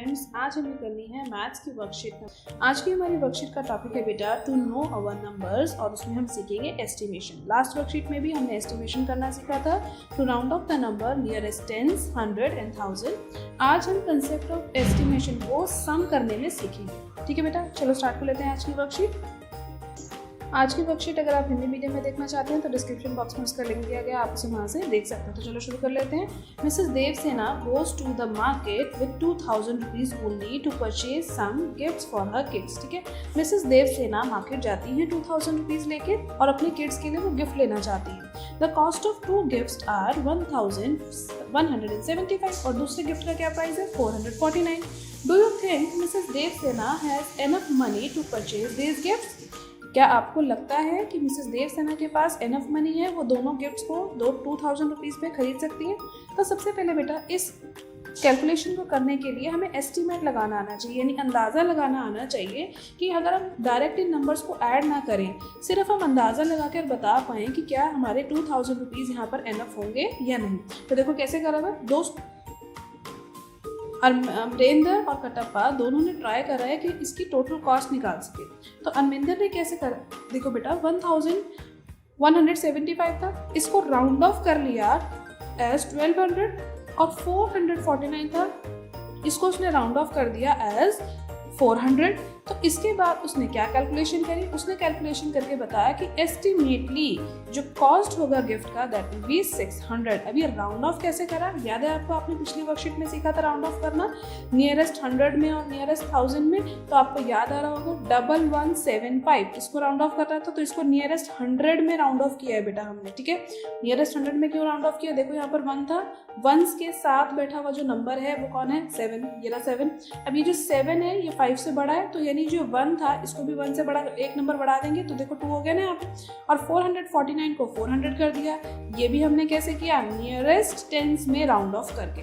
Friends, आज हमें करनी है मैथ्स की वर्कशीट। आज की हमारी वर्कशीट का टॉपिक है बेटा टू नो अवर नंबर्स, और उसमें हम सीखेंगे एस्टिमेशन। लास्ट वर्कशीट में भी हमने एस्टिमेशन करना सीखा था, to round off the number nearest tens, 100 and 1000। आज हम कंसेप्ट ऑफ एस्टिमेशन को सम करने में सीखेंगे। ठीक है बेटा, चलो स्टार्ट कर लेते हैं आज की वर्कशीट। आज की वर्कशीट अगर आप हिंदी मीडियम में देखना चाहते हैं तो डिस्क्रिप्शन बॉक्स में उसका लिंक दिया गया, आप उसे वहाँ से देख सकते हैं। तो चलो शुरू कर लेते हैं। Mrs Devsena goes to the market with 2000 rupees only to purchase some gifts for her kids. ठीक है, मिसेस देवसेना मार्केट जाती हैं 2000 रुपीज लेके और अपने किड्स के लिए वो गिफ्ट लेना चाहती हैं। The cost of two gifts are 1175 और दूसरे गिफ्ट का क्या प्राइस है 449। Do you think Mrs Devsena has enough money to purchase these gifts? क्या आपको लगता है कि मिसेस देवसेना के पास एनफ मनी है, वो दोनों गिफ्ट्स को 2000 रुपीज़ में खरीद सकती है? तो सबसे पहले बेटा इस कैलकुलेशन को करने के लिए हमें एस्टीमेट लगाना आना चाहिए, यानी अंदाज़ा लगाना आना चाहिए कि अगर हम डायरेक्ट इन नंबर्स को ऐड ना करें, सिर्फ हम अंदाज़ा लगा कर बता पाएँ कि क्या हमारे 2000 रुपीज़ यहाँ पर एनफ होंगे या नहीं। तो देखो कैसे करा था, दोस्त अमरिंदर और कटप्पा दोनों ने ट्राई करा है कि इसकी टोटल कॉस्ट निकाल सके। तो अमरिंदर ने कैसे करा, देखो बेटा 1175 था, इसको राउंड ऑफ कर लिया एज 1200, और 449 था, इसको उसने राउंड ऑफ कर दिया एज 400। तो इसके बाद उसने क्या कैलकुलेशन करी, उसने कैलकुलेशन करके बताया कि एस्टिमेटली जो कॉस्ट होगा गिफ्ट का दैट विल बी 600। अब ये राउंड ऑफ कैसे करा, याद है आपको, आपने पिछली वर्कशीट में सीखा था राउंड ऑफ करना नियरेस्ट 100 में और नियरेस्ट 1000 में। तो आपको याद आ रहा होगा 1175 इसको राउंड ऑफ कर रहा था, तो इसको नियरेस्ट 100 में राउंड ऑफ किया है बेटा हमने। ठीक है, नियरेस्ट 100 में क्यों राउंड ऑफ किया, देखो यहाँ पर 1 था, 1s के साथ बैठा हुआ जो नंबर है वो कौन है 7, ये रहा 7। अब ये जो 7 है ये 5 से बड़ा है, तो यानी जो 1 था इसको भी 1 से बड़ा एक नंबर बढ़ा देंगे, तो देखो 2 हो गया ना यहाँ पे, और 449 को 400 कर दिया। ये भी हमने कैसे किया, नियरेस्ट टेंस में राउंड ऑफ करके।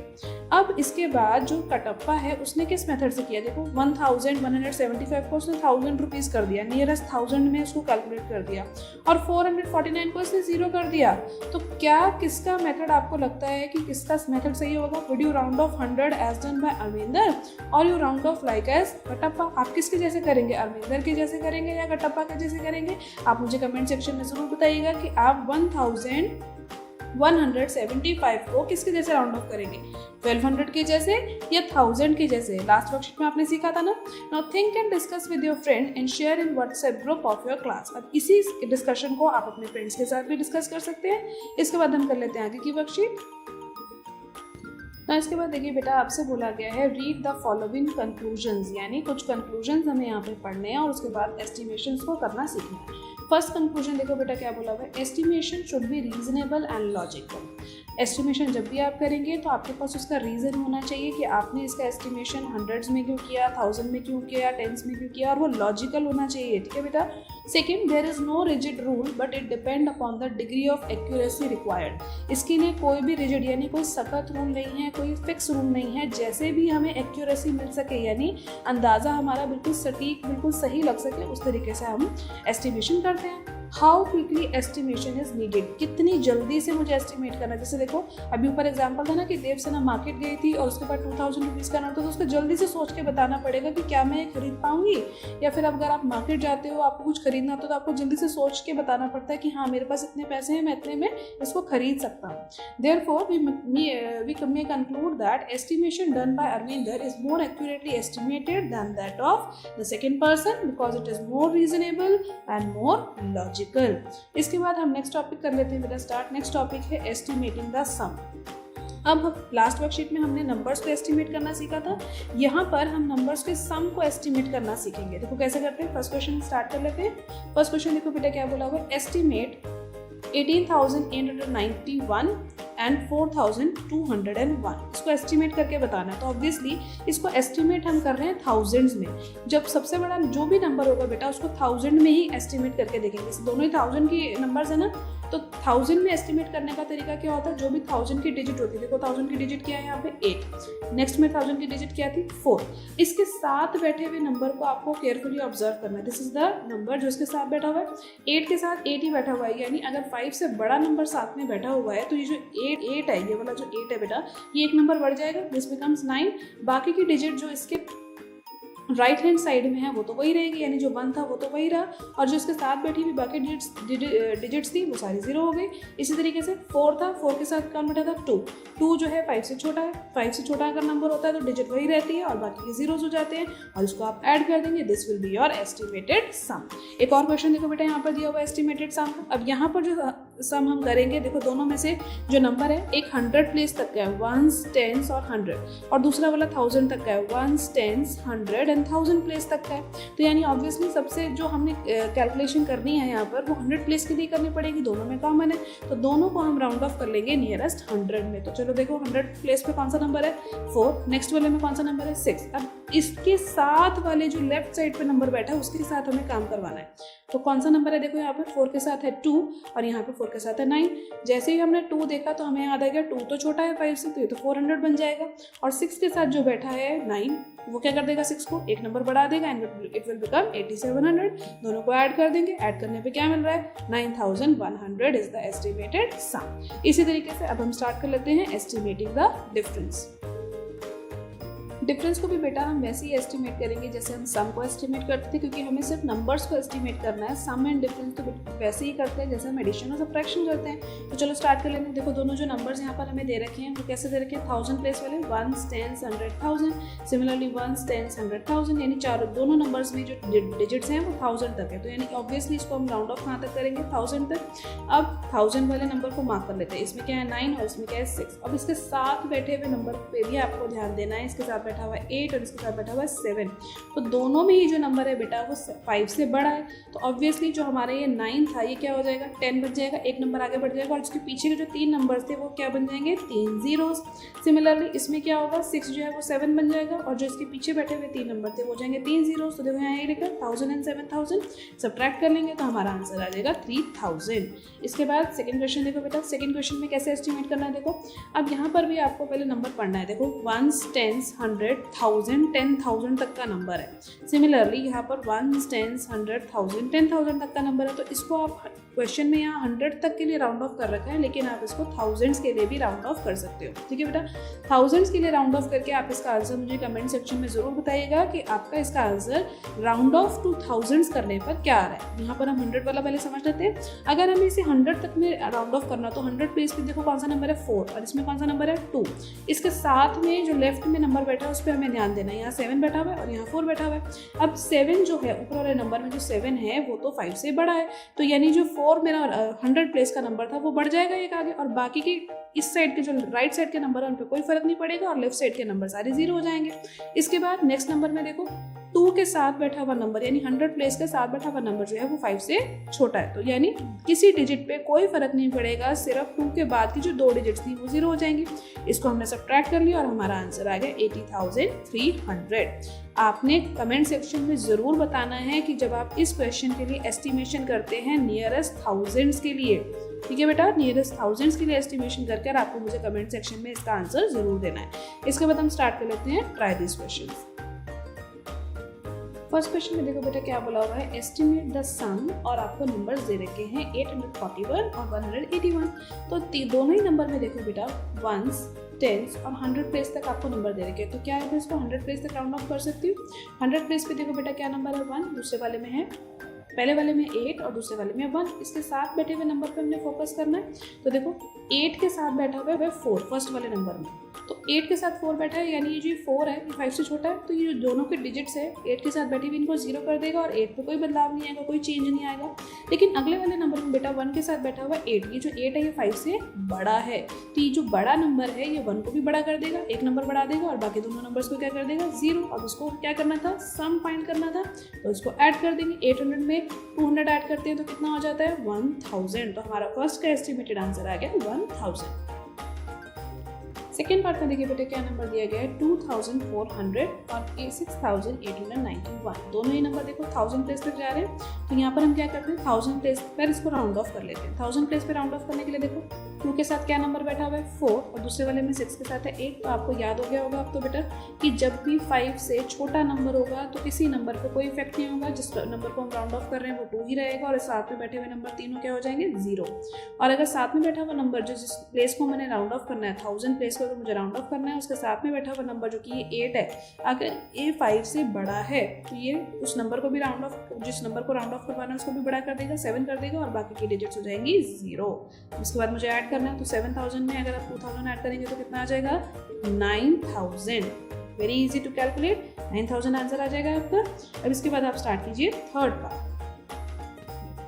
अब इसके बाद जो कटप्पा है उसने किस मेथड से किया, देखो 1175 को उसने 1000 रुपीज कर दिया, नियरेस्ट 1000 में उसको कैलकुलेट कर दिया, और 449 को उसने 0 कर दिया। तो क्या किसका मेथड आपको लगता है कि किसका मेथड सही होगा? Would you round off 100 as done by Arvinder और you round off like as Kattappa? आप किसके जैसे करेंगे, अरविंदर के जैसे करेंगे या कटप्पा के जैसे करेंगे? आप मुझे कमेंट सेक्शन में जरूर बताइएगा कि आप 1175 को किसके जैसे राउंड ऑफ करेंगे, 1200 के जैसे या 1000 के जैसे। लास्ट वर्कशीट में आपने सीखा था ना। Now think and discuss with your friend and share in WhatsApp group of your class. अब इसी डिस्कशन को आप अपने फ्रेंड्स के साथ भी डिस्कस कर सकते हैं। इसके बाद हम कर लेते हैं आगे की वर्कशीट। इसके बाद देखिए बेटा, आपसे बोला गया है रीड द फॉलोइंग कंक्लूजन्स, यानी कुछ कंक्लूजन्स हमें यहाँ पे पढ़ने हैं और उसके बाद एस्टिमेशंस को करना सीखना है। फर्स्ट कंक्लूजन देखो बेटा क्या बोला हुआ है, estimation should be reasonable and logical. Estimation जब भी आप करेंगे तो आपके पास उसका रीज़न होना चाहिए कि आपने इसका एस्टिमेशन 100s में क्यों किया, 1000 में क्यों किया, 10s में क्यों किया, और वो लॉजिकल होना चाहिए। ठीक है बेटा। Second, there is no rigid rule but it depend upon the degree of accuracy required. इसके लिए कोई भी रिजिड यानी कोई सख्त रूल नहीं है, कोई फिक्स रूल नहीं है, जैसे भी हमें एक्यूरेसी मिल सके, यानी अंदाज़ा हमारा बिल्कुल सटीक बिल्कुल सही लग सके, उस तरीके से हम एस्टिमेशन करते हैं। How quickly estimation is needed, कितनी जल्दी से मुझे एस्टिमेट करना है। जैसे देखो अभी ऊपर एग्जांपल था ना कि देवसेना मार्केट गई थी और उसके बाद 2000 रुपीज़ करना था, तो उसको जल्दी से सोच के बताना पड़ेगा कि क्या मैं ये खरीद पाऊंगी, या फिर अगर आप मार्केट जाते हो आपको कुछ खरीदना होता तो आपको जल्दी से सोच के बताना पड़ता है कि हाँ मेरे पास इतने पैसे हैं, मैं इतने में इसको खरीद सकता हूँ। Therefore we may conclude that estimation done by Arvinder is more accurately estimated than that of the second person because it is more reasonable and more logical। इसके बाद हम नेक्स्ट टॉपिक कर लेते हैं बेटा स्टार्ट। नेक्स्ट टॉपिक है estimating the सम। अब last worksheet में हमने नंबर्स को एस्टिमेट करना सीखा था, यहाँ पर हम नंबर्स के सम को एस्टिमेट करना सीखेंगे। देखो कैसे करते हैं, फर्स्ट क्वेश्चन स्टार्ट कर लेते हैं। फर्स्ट क्वेश्चन देखो बेटा क्या बोला हुआ है, एस्टिमेट 18,891 एंड 4,201, इसको एस्टिमेट करके बताना है। तो ऑब्वियसली इसको एस्टिमेट हम कर रहे हैं थाउजेंड्स में। जब सबसे बड़ा जो भी नंबर होगा बेटा उसको 1000 में ही एस्टिमेट करके देखेंगे। दोनों ही 1000 की नंबर्स है ना, तो 1000 में एस्टिमेट करने का तरीका क्या होता है, जो भी 1000 की डिजिट होती है, देखो 1000 की डिजिट क्या है यहाँ पे 8, नेक्स्ट में 1000 की डिजिट क्या थी 4, इसके साथ बैठे हुए नंबर को आपको केयरफुली ऑब्जर्व करना है। दिस इज द नंबर जो इसके साथ बैठा हुआ है, 8 के साथ 8 ही बैठा हुआ है, यानी अगर 5 से बड़ा नंबर साथ में बैठा हुआ है तो ये जो 8 है, ये वाला जो 8 है बेटा, ये एक नंबर बढ़ जाएगा, दिस बिकम्स 9, बाकी की डिजिट जो इसके राइट हैंड साइड में है वो तो वही रहेगी, यानी जो 1 था वो तो वही रहा, और जो इसके साथ बैठी हुई बाकी डिजिट्स थी वो सारी 0 हो गई। इसी तरीके से 4 था, 4 के साथ कौन बैठा था 2 जो है 5 से छोटा है, 5 से छोटा अगर नंबर होता है तो डिजिट वही रहती है और बाकी के जीरोज हो जाते हैं, और इसको आप ऐड कर देंगे, this will be your estimated सम। एक और क्वेश्चन देखो बेटा यहाँ पर दिया हुआ एस्टिमेटेड सम। अब यहाँ पर जो सम हम करेंगे, देखो दोनों में से जो नंबर है एक 100 प्लेस तक का है, 1s 10s और 100, और दूसरा वाला 1000 तक का है, 1s 10s 100 एंड 1000 प्लेस तक का है। तो यानी ऑब्वियसली सबसे जो हमने कैलकुलेशन करनी है यहाँ पर वो 100 प्लेस के लिए करनी पड़ेगी, दोनों में कॉमन है, तो दोनों को हम राउंड ऑफ कर लेंगे नियरेस्ट 100 में। तो चलो देखो 100 प्लेस पे कौन सा नंबर है 4, नेक्स्ट वाले में कौन सा नंबर है 6। अब इसके साथ वाले जो लेफ्ट साइड पे नंबर बैठा है उसके साथ हमें काम करवाना है, तो कौन सा नंबर है, देखो यहाँ पर 4 के साथ है 2 और यहाँ पे 4 के साथ है 9। जैसे ही हमने 2 देखा तो हमें याद आ गया 2 तो छोटा है 5 से, तो ये तो 400 बन जाएगा, और 6 के साथ जो बैठा है 9 वो क्या कर देगा, 6 को एक नंबर बढ़ा देगा एंड इट विल बिकम 8700। दोनों को ऐड कर देंगे, ऐड करने पे क्या मिल रहा है 9100 इज द एस्टिमेटेड सम। इसी तरीके से अब हम स्टार्ट कर लेते हैं एस्टिमेटिंग द डिफरेंस। डिफरेंस को भी बेटा हम वैसे ही एस्टिमेट करेंगे जैसे हम सम को एस्टिमेट करते थे, क्योंकि हमें सिर्फ नंबर्स को एस्टिमेट करना है। सम एंड डिफरेंस तो वैसे ही करते हैं जैसे हम एडिशन और सब्ट्रैक्शन करते हैं। तो चलो स्टार्ट कर लेते हैं। देखो दोनों जो नंबर्स यहाँ पर हमें दे रखे हैं वो कैसे दे रखे हैं, 1000 प्लेस वाले 1s 10s 100 1000, similarly 1s 10s 100 1000, यानी चारों दोनों नंबर्स में जो डिजिट्स हैं वो 1000 तक है, तो यानी ऑब्वियसली इसको हम राउंड ऑफ कहाँ तक करेंगे 1000 तक। अब 1000 वाले नंबर को मार्क कर लेते हैं, इसमें क्या है 9 और इसमें क्या है 6। अब इसके साथ बैठे हुए नंबर पे भी आपको ध्यान देना है, इसके साथ बैठा हुआ है 8 और इसके साथ बैठा हुआ है 7, तो दोनों में ही जो नंबर है बेटा वो 5 से बड़ा है, तो ऑब्वियसली जो हमारे ये 9 था ये क्या हो जाएगा 10 बन जाएगा, एक नंबर आगे बढ़ जाएगा, और इसके पीछे के जो 3 नंबर थे वो क्या बन जाएंगे 3 जीरोस। सिमिलरली इसमें क्या होगा 6 जो है वो 7 बन जाएगा, और जो इसके पीछे बैठे हुए 3 नंबर थे वो हो जाएंगे 3 जीरोस। तो देखो यहाँ ये लिखा 1000 एंड 7000 सब्ट्रैक्ट कर लेंगे तो हमारा आंसर आ जाएगा 3000। इसके बाद सेकंड क्वेश्चन देखो बेटा, सेकंड क्वेश्चन में कैसे एस्टिमेट करना है देखो। अब यहाँ पर भी आपको पहले नंबर पढ़ना है, देखो 1s 10s 100 1000 10,000 तक का नंबर है। सिमिलरली यहाँ पर 1s 10s 100 1000 10,000 तक का नंबर है, तो इसको आप क्वेश्चन में यहाँ 100 तक के लिए राउंड ऑफ कर रखा है, लेकिन आप इसको थाउजेंड्स के लिए भी राउंड ऑफ कर सकते हो। ठीक है बेटा, थाउजेंड्स के लिए राउंड ऑफ करके आप इसका आंसर मुझे कमेंट सेक्शन में जरूर बताइएगा कि आपका इसका answer round of two thousands करने पर क्या आ रहा है। यहाँ पर हम 100 वाला पहले समझ लेते हैं। अगर हमें इसे 100 तक में राउंड ऑफ करना तो 100 प्लेस पे देखो कौन सा नंबर है 4 और इसमें कौन सा नंबर है 2। इसके साथ में जो लेफ्ट में नंबर बैठा है उस पर हमें ध्यान देना है, यहाँ 7 बैठा हुआ है और यहाँ 4 बैठा हुआ है। अब 7 जो है ऊपर वाले नंबर में जो 7 है वो तो 5 से बड़ा है, तो यानी जो 4 मेरा 100 प्लेस का नंबर था वो बढ़ जाएगा एक आगे, और बाकी के इस साइड के जो राइट साइड के नंबर है उन पर कोई फर्क नहीं पड़ेगा, और लेफ्ट साइड के नंबर सारे 0 हो जाएंगे। इसके बाद नेक्स्ट नंबर में देखो 2 के साथ बैठा हुआ नंबर यानी 100 प्लेस के साथ बैठा हुआ नंबर जो है वो 5 से छोटा है, तो यानी किसी डिजिट पे कोई फर्क नहीं पड़ेगा, सिर्फ 2 के बाद की जो 2 डिजिट्स थी वो 0 हो जाएंगी। इसको हमने सब्ट्रैक्ट कर लिया और हमारा आंसर आ गया 80,300। आपने कमेंट सेक्शन में ज़रूर बताना है कि जब आप इस क्वेश्चन के लिए एस्टिमेशन करते हैं नियरेस्ट थाउजेंड्स के लिए, ठीक है बेटा, नियरेस्ट थाउजेंड्स के लिए एस्टिमेशन करके आपको मुझे कमेंट सेक्शन में इसका आंसर ज़रूर देना है। इसके बाद हम स्टार्ट कर लेते हैं try this question. First question में देखो बेटा क्या बोला हुआ है, एस्टिमेट द सम, और आपको नंबर्स दे रखे हैं 841 और 181। तो दोनों ही नंबर में देखो बेटा 1s 10s और 100 प्लेस तक आपको नंबर दे रखे हैं, तो क्या है इसको 100 प्लेस तक राउंड ऑफ कर सकती हूँ। 100 प्लेस पे देखो बेटा क्या नंबर है 1, दूसरे वाले में है, पहले वाले में 8 और दूसरे वाले में 1। इसके साथ बैठे हुए नंबर पे हमने फोकस करना है, तो देखो 8 के साथ बैठा हुआ है 4 फर्स्ट वाले नंबर में, तो 8 के साथ 4 बैठा है यानी ये जो 4 है ये 5 से छोटा है, तो ये जो दोनों के डिजिट्स है 8 के साथ बैठी हुई इनको 0 कर देगा और 8 पे कोई बदलाव नहीं आएगा, कोई चेंज नहीं आएगा। लेकिन अगले वाले नंबर में बेटा 1 के साथ बैठा हुआ 8, ये जो 8 है ये 5 से बड़ा है, तो ये जो बड़ा नंबर है ये 1 को भी बड़ा कर देगा, एक नंबर बढ़ा देगा और बाकी दोनों नंबर्स को क्या कर देगा 0। अब उसको क्या करना था सम फाइंड करना था, तो उसको ऐड कर देंगे। 800 में 200 ऐड करते हैं तो कितना हो जाता है 1000, तो हमारा फर्स्ट का एस्टिमेटेड आंसर आ गया 1000। सेकेंड पार्ट में देखिए बेटा क्या नंबर दिया गया है 2400 और 6891। दोनों ही नंबर देखो 1000 प्लेस पर जा रहे हैं, तो यहाँ पर हम क्या करते हैं 1000 प्लेस पर इसको राउंड ऑफ कर लेते हैं। 1000 प्लेस पर राउंड ऑफ करने के लिए देखो 2 के साथ क्या नंबर बैठा हुआ है 4 और दूसरे वाले में 6 के साथ है 8। तो आपको याद हो गया होगा अब तो बेटा कि जब भी 5 से छोटा नंबर होगा तो किसी नंबर पर कोई इफेक्ट नहीं होगा, जिस नंबर को हम राउंड ऑफ कर रहे हैं वो 2 ही रहेगा और साथ में बैठे हुए नंबर तीनों क्या हो जाएंगे 0। और अगर साथ में बैठा हुआ नंबर जो जिस प्लेस को मैंने राउंड ऑफ करना है 1000 प्लेस को तो मुझे राउंड ऑफ करना है, उसके साथ में बैठा हुआ नंबर जो कि ये 8 है, अगर ये 5 से बड़ा है तो ये उस नंबर को भी राउंड ऑफ, जिस नंबर को राउंड ऑफ करवाना है उसको भी बड़ा कर देगा 7 कर देगा और बाकी की डिजिट्स हो जाएंगी 0। इसके बाद मुझे ऐड करना है तो 7000 में अगर आप 2000 ऐड करेंगे तो कितना आ जाएगा 9000। Very easy to calculate, 9000 answer आ जाएगा आपका। अब इसके बाद आप स्टार्ट कीजिए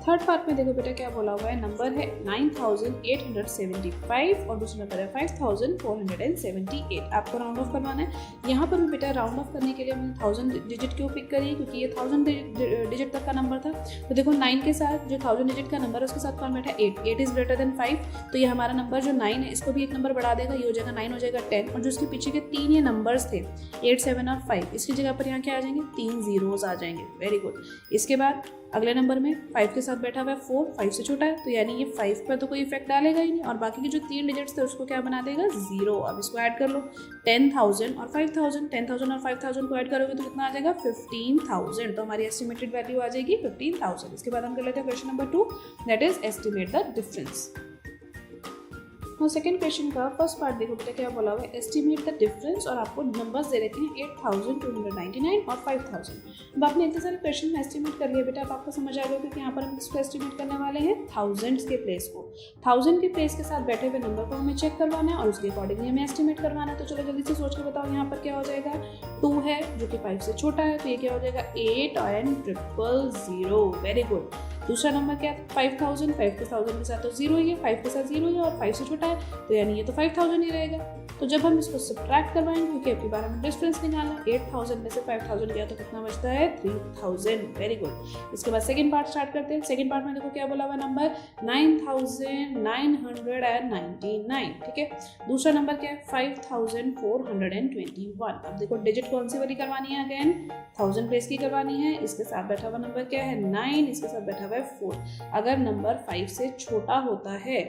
थर्ड पार्ट में देखो बेटा क्या बोला हुआ है, नंबर है 9875 और दूसरा नंबर है 5478। आपको राउंड ऑफ करवाना है। यहाँ पर भी बेटा राउंड ऑफ करने के लिए मैंने 1000 डिजिट क्यों पिक करी, क्योंकि ये 1000 डिजिट तक का नंबर था। तो देखो 9 के साथ जो 1000 डिजिट का नंबर है उसके साथ कौन बैठा है 8 इज ग्रेटर देन 5, तो ये हमारा नंबर जो 9 है इसको भी एक नंबर बढ़ा देगा, ये हो जाएगा 9 हो जाएगा 10। और जो इसके पीछे के 3 ये नंबर्स थे 8, 7 और 5, इसकी जगह पर यहाँ क्या आ जाएंगे 3 zeros आ जाएंगे। Very good. इसके बाद अगले नंबर में 5 के साथ बैठा हुआ है 4, 5 से छोटा है तो यानी ये 5 पर तो कोई इफेक्ट डालेगा ही नहीं और बाकी के जो 3 डिजिट्स थे उसको क्या बना देगा 0। अब इसको ऐड कर लो 10,000 और 5,000, 10,000 और 5,000 को ऐड करोगे तो कितना आ जाएगा 15,000। तो हमारी एस्टिमेटेड वैल्यू आ जाएगी 15,000। इसके बाद हम कर लेते हैं question number 2, that is estimate the difference. और सेकंड क्वेश्चन का फर्स्ट पार्ट देखो बेटा क्या बोला हुआ है, एस्टिमेट द डिफरेंस और आपको नंबर्स दे रखे हैं 8299 और 5000। अब आपने इतने सारे क्वेश्चन में एस्टिमेट कर लिया बेटा, अब आपको समझ आ गया क्योंकि यहाँ पर हम इसको एस्टिमेट करने वाले हैं थाउजेंड्स के प्लेस को। 1000 के प्लेस के साथ बैठे हुए नंबर को हमें चेक करवाना है और उसके अकॉर्डिंगली हमें एस्टिमेट करवाना है। तो चलो जल्दी से सोच के बताओ यहाँ पर क्या हो जाएगा। 2 है जो कि 5 से छोटा है तो ये क्या हो जाएगा 8,000। Very good. दूसरा नंबर क्या है 5000, 5000 के साथ तो 0 ही है, 5 के साथ 0 है और 5 से छोटा है तो यानी ये तो 5000 ही रहेगा। तो जब हम इसको सब्ट्रैक्ट करवाएंगे क्योंकि आपके बारे में डिफरेंस निकालना, 8000 में से 5000 गया तो कितना बचता है 3000। Very good. इसके बाद सेकंड पार्ट स्टार्ट करते हैं। सेकंड पार्ट में देखो क्या बोला हुआ नंबर 9999। ठीक है। दूसरा नंबर क्या है 5421। अब देखो डिजिट कौन सी वाली करवानी है, अगेन 1000 प्लेस की करवानी है। इसके साथ बैठा हुआ नंबर क्या है 9, इसके साथ बैठा हुआ है 4। अगर नंबर 5 से छोटा होता है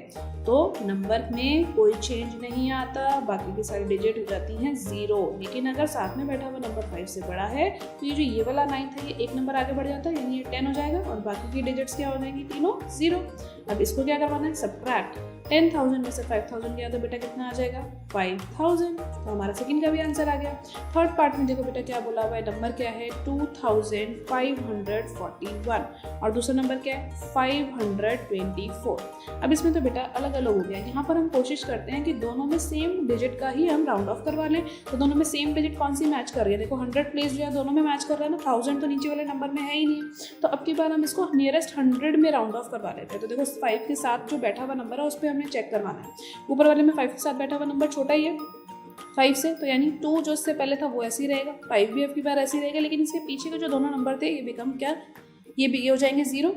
तो नंबर में कोई चेंज नहीं आता, बाकी की सारी डिजिट हो जाती हैं 0। लेकिन अगर साथ में बैठा हुआ नंबर 5 से बड़ा है तो ये जो ये वाला 9 था ये एक नंबर आगे बढ़ जाता है यानी ये 10 हो जाएगा और बाकी की डिजिट्स क्या हो जाएंगी तीनों 0। अब इसको क्या करवाना है सब्ट्रैक्ट। 10,000 में से 5,000 गया तो बेटा कितना आ जाएगा 5,000। तो हमारा सेकंड का भी आंसर आ गया। थर्ड पार्ट में देखो बेटा क्या बोला हुआ है, नंबर क्या है 2541 और दूसरा नंबर क्या है 524। अब इसमें तो बेटा अलग अलग हो गया। यहाँ पर हम कोशिश करते हैं कि दोनों में सेम डिजिट का ही हम राउंड ऑफ करवा लें। तो दोनों में सेम डिजिट कौन सी मैच कर रही है, देखो 100 प्लेस जो है दोनों में मैच कर रहा है ना, 1000 तो नीचे वाले नंबर में है ही नहीं। तो अब की बार हम इसको नियरेस्ट 100 में राउंड ऑफ करवा लेते हैं। तो देखो 5 के साथ जो बैठा हुआ नंबर है उस पर हमने चेक करवाना है। ऊपर वाले में 5 के साथ बैठा हुआ नंबर छोटा ही है 5 से, तो यानी 2 जो इससे पहले था वो ऐसे ही रहेगा, 5 भी अब की बार ऐसे ही रहेगा। लेकिन इसके पीछे के जो दोनों नंबर थे ये बिकम क्या, ये हो जाएंगे 0।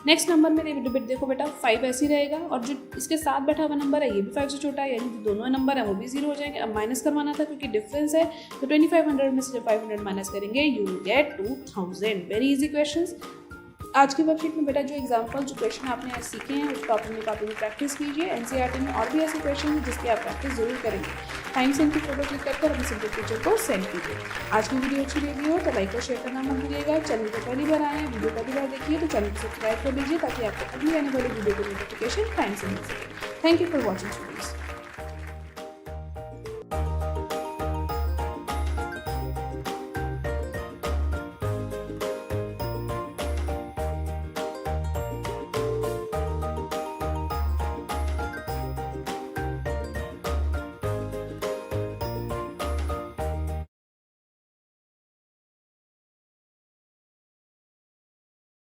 नेक्स्ट नंबर में देखो बेटा 5 ऐसे ही रहेगा और जो इसके साथ बैठा हुआ नंबर है ये भी 5 से छोटा है यानी जो दोनों नंबर है वो भी 0 हो जाएंगे। अब माइनस करवाना था क्योंकि डिफरेंस है, तो 2500 में से जब 500 माइनस करेंगे you will get 2000। Very easy questions. आज की वर्कशीट में बेटा जो एग्जाम्पल जो क्वेश्चन आपने आज सीखे हैं उसको आप अपनी कॉपी में प्रैक्टिस कीजिए। एनसीईआरटी में और भी ऐसे क्वेश्चन हैं जिसकी आप प्रैक्टिस जरूर करेंगे। टाइम से इनकी फोटो क्लिक करके अपने सब्जेक्ट टीचर को सेंड कीजिए। आज की वीडियो अच्छी लगी हो तो लाइक और शेयर करना मत भूलिएगा। चैनल पर पहली बार आए हैं, वीडियो पहली बार देखिए तो चैनल को सब्सक्राइब कर लीजिए ताकि आपको अगली आने वाली वीडियो की नोटिफिकेशन टाइम से मिल सके। Thank you for watching students.